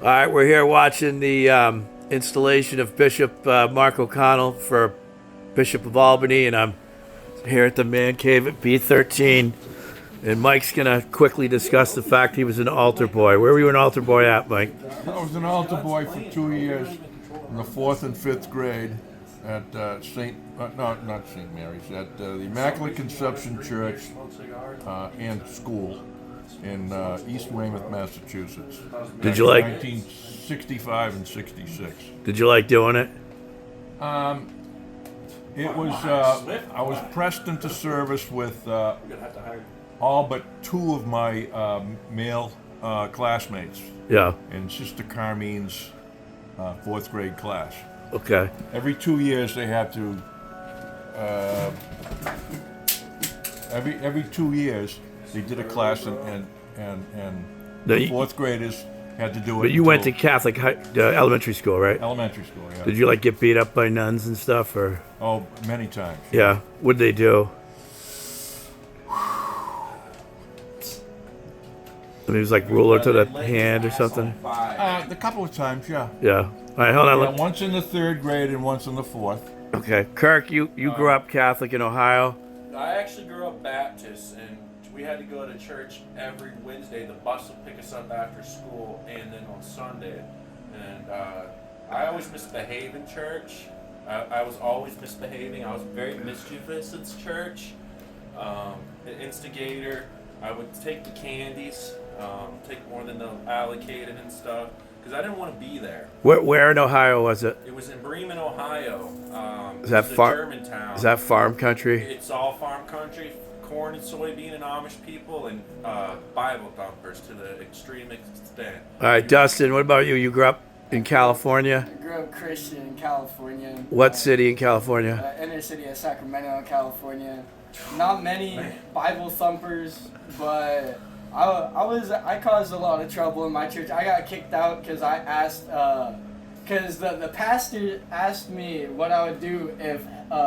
All right, we're here watching the installation of Bishop Mark O'Connell for Bishop of Albany, and I'm here at the man cave at B13. And Mike's gonna quickly discuss the fact he was an altar boy. Where were you an altar boy at, Mike? I was an altar boy for 2 years in the 4th and 5th grade at not St. Mary's, at the Immaculate Conception Church and School in East Weymouth, Massachusetts. Did you like 1965 and 66? Did you like doing it? It was I was pressed into service with all but 2 of my male classmates. Yeah. In Sister Carmine's 4th grade class. Okay. Every 2 years they had to. Every 2 years they did a class, and the 4th graders had to do it. But you went to Catholic elementary school, right? Elementary school, yeah. Did you like get beat up by nuns and stuff, or? Oh, many times. Yeah. What'd they do? I mean, it was like ruler to the hand or something. A couple of times, yeah. Yeah. All right, hold on. Yeah, once in the 3rd grade and once in the 4th. Okay, Kirk, you grew up Catholic in Ohio. I actually grew up Baptist, and we had to go to church every Wednesday. The bus would pick us up after school, and then on Sunday. And I always misbehaved in church. I was always misbehaving. I was very mischievous at church. An instigator. I would take the candies, take more than the allocated and stuff, because I didn't want to be there. Where in Ohio was it? It was in Bremen, Ohio. Is that German town. Is that farm country? It's all farm country, corn and soybean and Amish people, and Bible thumpers to the extreme extent. All right, Dustin, what about you? You grew up in California? I grew up Christian in California. What city in California? Inner city of Sacramento, California. Not many Bible thumpers, but I caused a lot of trouble in my church. I got kicked out because I asked, because the pastor asked me what I would do if,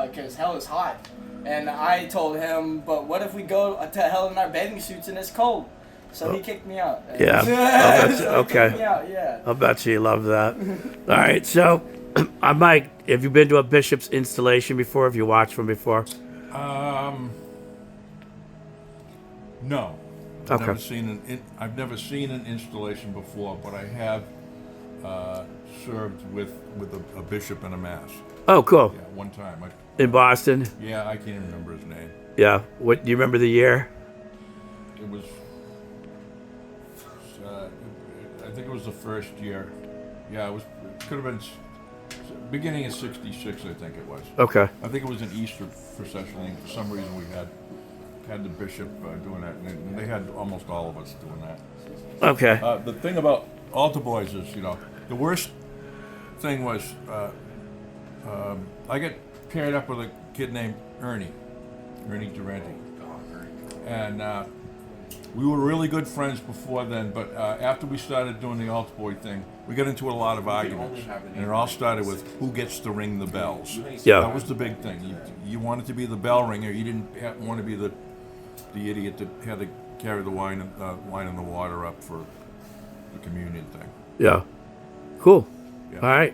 because hell is hot. And I told him, but what if we go to hell in our bathing suits and it's cold? So he kicked me out. Yeah. I'll bet you, okay. Kicked me out, yeah. I'll bet you love that. All right, so, Mike, have you been to a bishop's installation before? Have you watched one before? No. Okay. I've never seen an installation before, but I have served with a bishop in a mass. Oh, cool. Yeah, one time. In Boston? Yeah, I can't even remember his name. Yeah. What do you remember the year? It was. I think it was the first year. Yeah, it was. It could have been beginning of '66. I think it was. Okay. I think it was an Easter procession. For some reason, we had the bishop doing that, and they had almost all of us doing that. Okay. The thing about altar boys is, the worst thing was I got paired up with a kid named Ernie Durante, and we were really good friends before then. But after we started doing the altar boy thing, we got into a lot of arguments, and it all started with who gets to ring the bells. Yeah. That was the big thing. You wanted to be the bell ringer. You didn't want to be the idiot that had to carry the wine and the water up for the communion thing. Yeah. Cool. Yeah. All right.